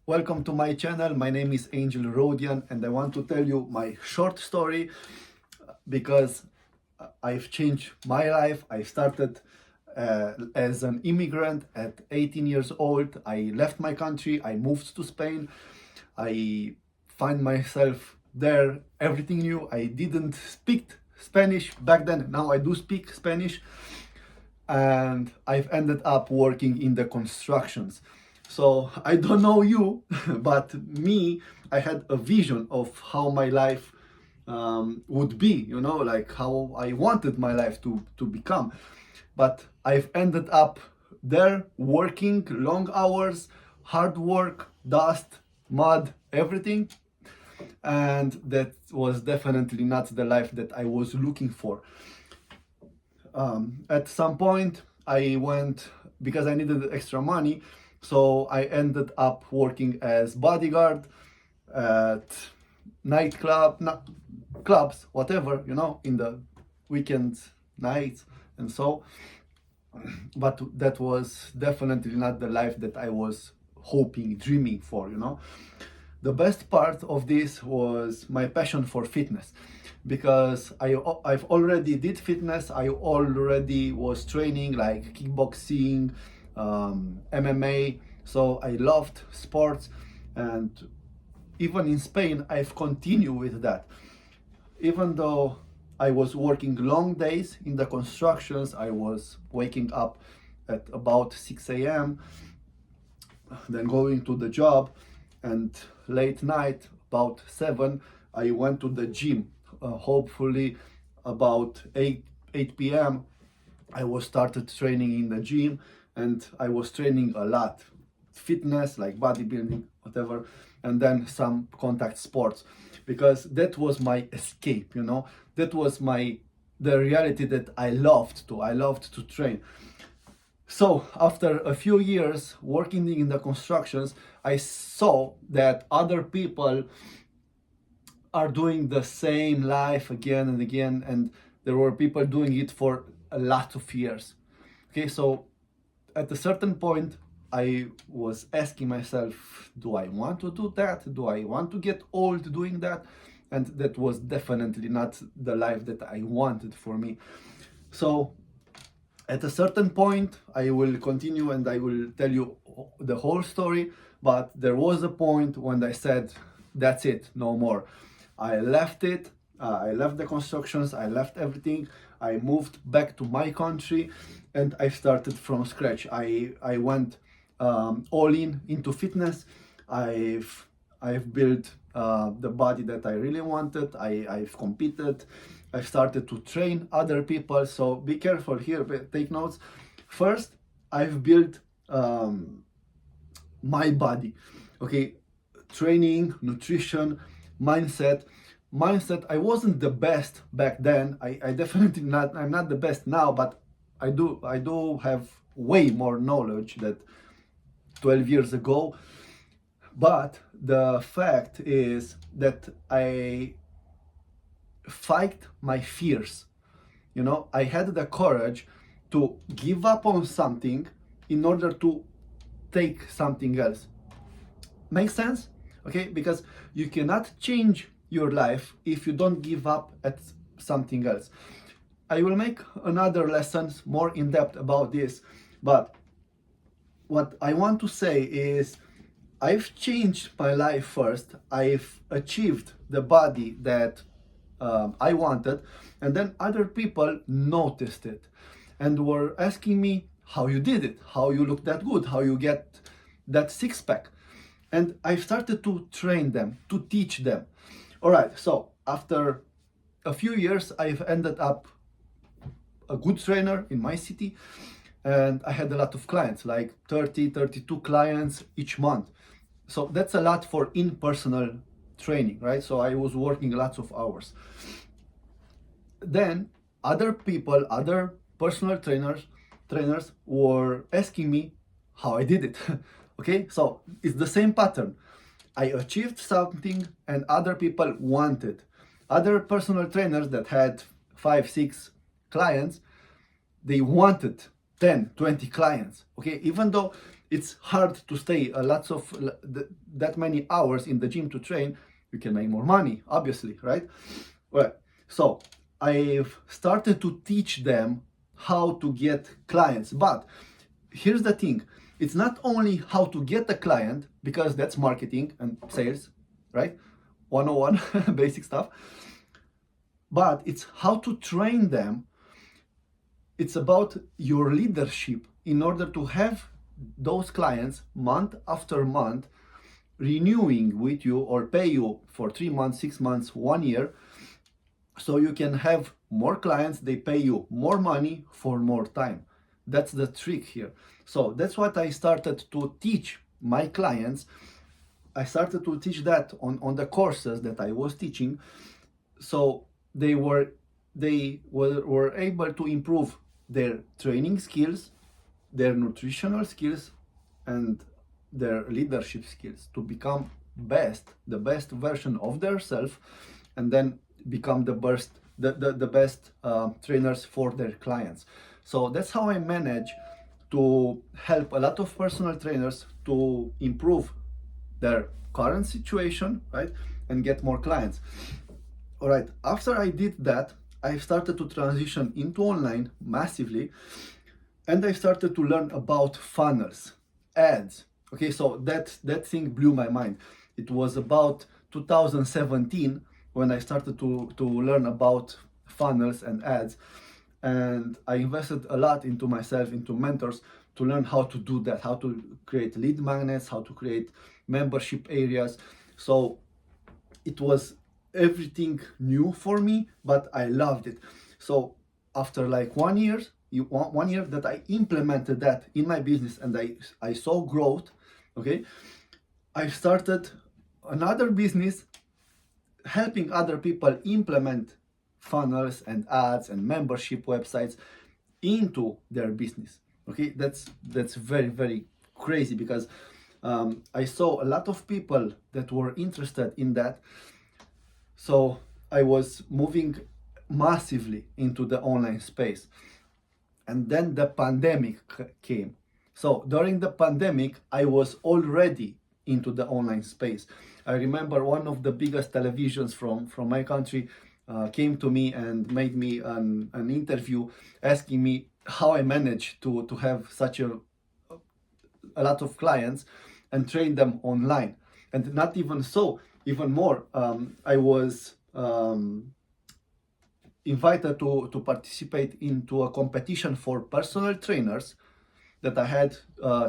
Welcome to my channel. My name is Angel Rodian and I want to tell you my short story because I've changed my life. I started as an immigrant at 18 years old. I left my country. I moved to Spain. I find myself there, everything new. I didn't speak Spanish back then. Now I do speak Spanish. And I've ended up working in the constructions. So I don't know you, but me, I had a vision of how my life would be, like how I wanted my life to become. But I've ended up there working long hours, hard work, dust, mud, everything. And that was definitely not the life that I was looking for. At some point I went, because I needed extra money, so I ended up working as bodyguard at clubs, whatever, in the weekends, nights, and so. But that was definitely not the life that I was hoping, dreaming for. The best part of this was my passion for fitness, because I've already did fitness. I already was training like kickboxing, MMA, so I loved sports. And even in Spain I've continued with that, even though I was working long days in the constructions. I was waking up at about 6 a.m, then going to the job, and late night about 7 I went to the gym. Hopefully about 8 p.m I was started training in the gym, and I was training a lot, fitness like bodybuilding, whatever, and then some contact sports, because that was my escape. That was the reality that I loved to train. So after a few years working in the constructions, I saw that other people are doing the same life again and again, and there were people doing it for a lot of years. Okay, so at a certain point I was asking myself, do I want to do that? Do I want to get old doing that? And that was definitely not the life that I wanted for me. So at a certain point, I will continue and I will tell you the whole story, but there was a point when I said, that's it, no more. I left it, I left the constructions, I left everything, I moved back to my country, and I started from scratch. I went all into fitness. I've built the body that I really wanted. I've competed. I started to train other people. So be careful here, take notes. First, I've built my body. Okay, training, nutrition, mindset. I wasn't the best back then. I definitely not. I'm not the best now, but I do have way more knowledge than 12 years ago. But the fact is that I fight my fears. I had the courage to give up on something in order to take something else. Makes sense? Okay, because you cannot change your life if you don't give up at something else. I will make another lessons more in depth about this, but what I want to say is I've changed my life first. I've achieved the body that I wanted, and then other people noticed it and were asking me how you did it, how you look that good, how you get that six-pack. And I started to train them, to teach them. All right, so after a few years, I've ended up a good trainer in my city, and I had a lot of clients, like 32 clients each month. So that's a lot for in-personal training, right? So I was working lots of hours. Then other people, other personal trainers were asking me how I did it. Okay, so it's the same pattern. I achieved something and other people wanted. Other personal trainers that had 5, 6 clients, they wanted 10, 20 clients. Okay, even though it's hard to stay that many hours in the gym to train. You can make more money, obviously, right? Well, so I've started to teach them how to get clients. But here's the thing, it's not only how to get a client, because that's marketing and sales, right? 101 basic stuff. But it's how to train them. It's about your leadership in order to have those clients month after month renewing with you or pay you for 3 months, 6 months, 1 year, so you can have more clients, they pay you more money for more time. That's the trick here. So that's what I started to teach my clients. I started to teach that on the courses that I was teaching. So they were able to improve their training skills, their nutritional skills, and their leadership skills to become the best version of themselves, and then become the best trainers for their clients. So that's how I manage to help a lot of personal trainers to improve their current situation, right, and get more clients. All right, after I did that, I started to transition into online massively, and I started to learn about funnels, ads. Okay, so that thing blew my mind. It was about 2017 when I started to learn about funnels and ads, and I invested a lot into myself, into mentors, to learn how to do that, how to create lead magnets, how to create membership areas. So it was everything new for me, but I loved it. So after like 1 year, 1 year that I implemented that in my business, and I saw growth, okay, I started another business helping other people implement funnels and ads and membership websites into their business. Okay, that's very, very crazy, because I saw a lot of people that were interested in that. So I was moving massively into the online space. And then the pandemic came. So during the pandemic, I was already into the online space. I remember one of the biggest televisions from my country came to me and made me an interview, asking me how I managed to have such a lot of clients and train them online. And not even so, even more, I was invited to participate into a competition for personal trainers that I had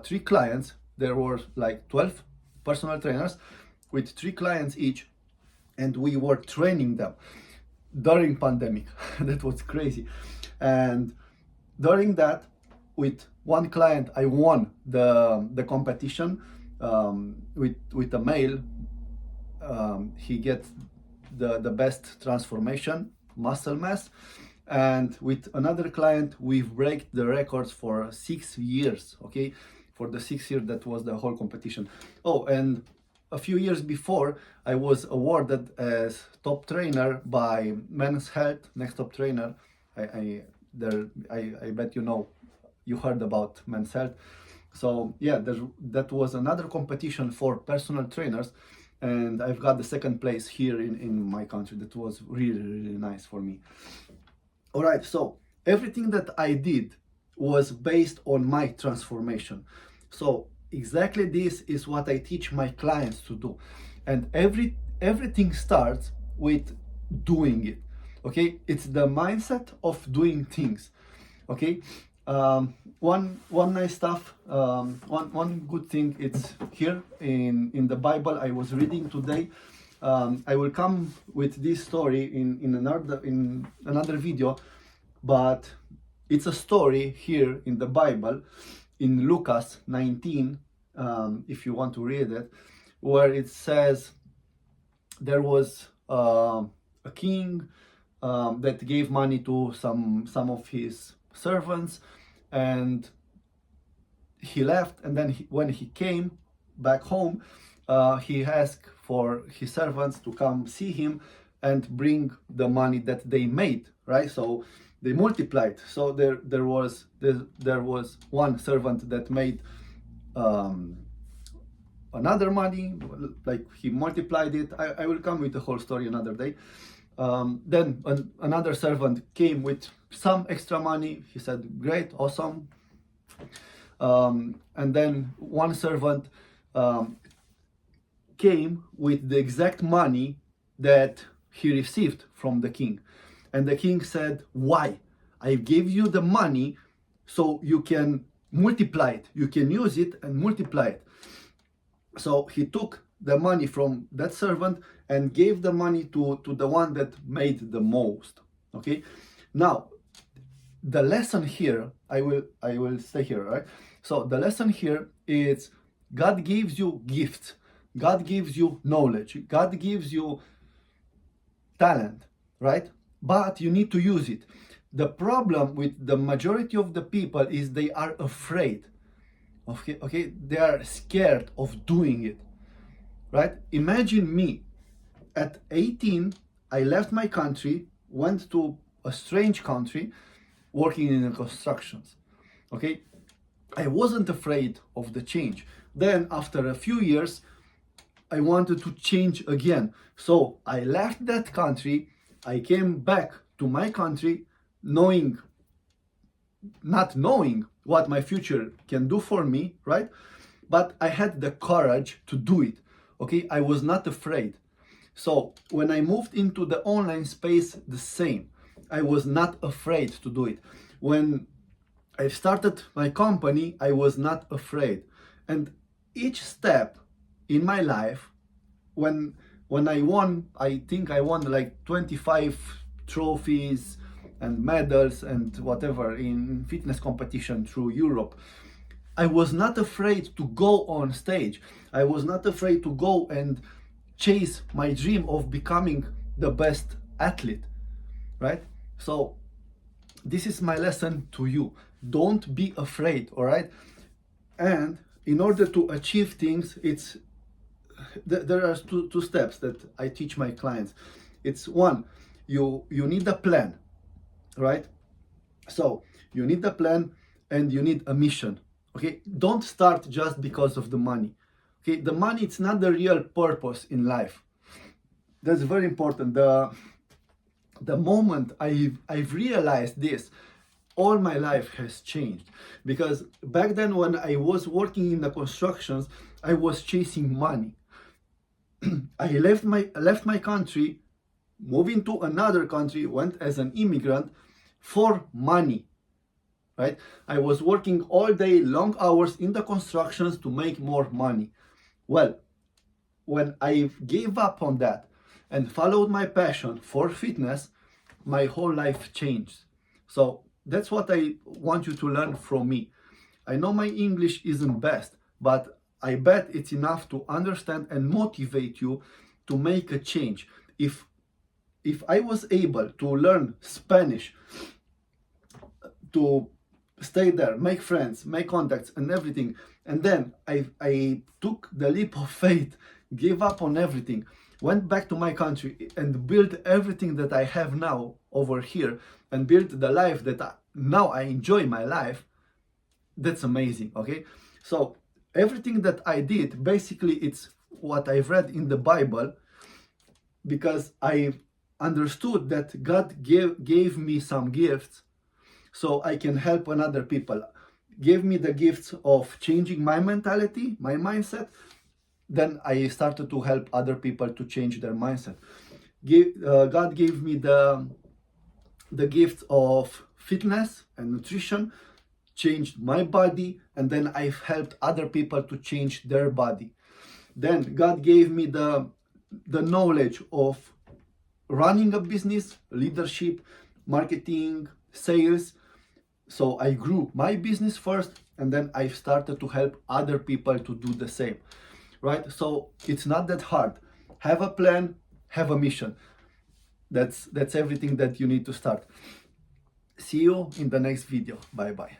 3 clients. There were like 12 personal trainers with 3 clients each, and we were training them during pandemic. That was crazy. And during that, with one client, I won the competition with a male. He gets the best transformation, muscle mass. And with another client, we've break the records for 6 years. Okay, for the 6 years, that was the whole competition. Oh, and a few years before, I was awarded as top trainer by Men's Health, next top trainer. I bet you heard about Men's Health. So yeah, that was another competition for personal trainers, and I've got the second place here in my country. That was really, really nice for me. All right, so everything that I did was based on my transformation. So exactly this is what I teach my clients to do. And everything starts with doing it. Okay, it's the mindset of doing things. Okay, one nice stuff, one good thing, it's here in the Bible I was reading today. I will come with this story in another video, but it's a story here in the Bible in Lucas 19, if you want to read it, where it says there was a king that gave money to some of his servants, and he left, and then when he came back home, he asked for his servants to come see him and bring the money that they made, right? So they multiplied. So there was one servant that made another money, like he multiplied it. I will come with the whole story another day. Then another servant came with some extra money. He said, great, awesome. And then one servant came with the exact money that he received from the king. And the king said, why? I gave you the money so you can multiply it. You can use it and multiply it. So he took the money from that servant and gave the money to the one that made the most. Okay. Now, the lesson here, I will stay here, right? So the lesson here is God gives you gifts. God gives you knowledge. God gives you talent, right? But you need to use it. The problem with the majority of the people is they are afraid. Okay, they are scared of doing it, right? Imagine me at 18, I left my country, went to a strange country, working in the constructions. Okay, I wasn't afraid of the change. Then after a few years, I wanted to change again. So I left that country, I came back to my country, not knowing what my future can do for me, right? But I had the courage to do it. Okay, I was not afraid. So when I moved into the online space, the same. I was not afraid to do it. When I started my company, I was not afraid. And each step in my life, when I won, I think I won like 25 trophies and medals and whatever in fitness competition through Europe. I was not afraid to go on stage. I was not afraid to go and chase my dream of becoming the best athlete, right? So this is my lesson to you. Don't be afraid, all right? And in order to achieve things, there are two steps that I teach my clients. It's one, you need a plan, right? So you need a plan and you need a mission. Okay, don't start just because of the money. Okay, the money, it's not the real purpose in life. That's very important. The moment I've realized this, all my life has changed. Because back then when I was working in the constructions, I was chasing money. I left my country, moving to another country, went as an immigrant for money. Right? I was working all day, long hours in the constructions to make more money. Well, when I gave up on that and followed my passion for fitness, my whole life changed. So that's what I want you to learn from me. I know my English isn't best, but I bet it's enough to understand and motivate you to make a change. If I was able to learn Spanish, to stay there, make friends, make contacts and everything, and then I took the leap of faith, gave up on everything, went back to my country and built everything that I have now over here and built the life that now I enjoy my life. That's amazing. Okay, so everything that I did, basically it's what I've read in the Bible, because I understood that God gave me some gifts so I can help another people. Gave me the gifts of changing my mentality, my mindset. Then I started to help other people to change their mindset. God gave me the gift of fitness and nutrition, changed my body, and then I've helped other people to change their body. Then God gave me the knowledge of running a business, leadership, marketing, sales. So I grew my business first, and then I started to help other people to do the same, right? So it's not that hard. Have a plan, have a mission. That's everything that you need to start. See you in the next video. Bye bye.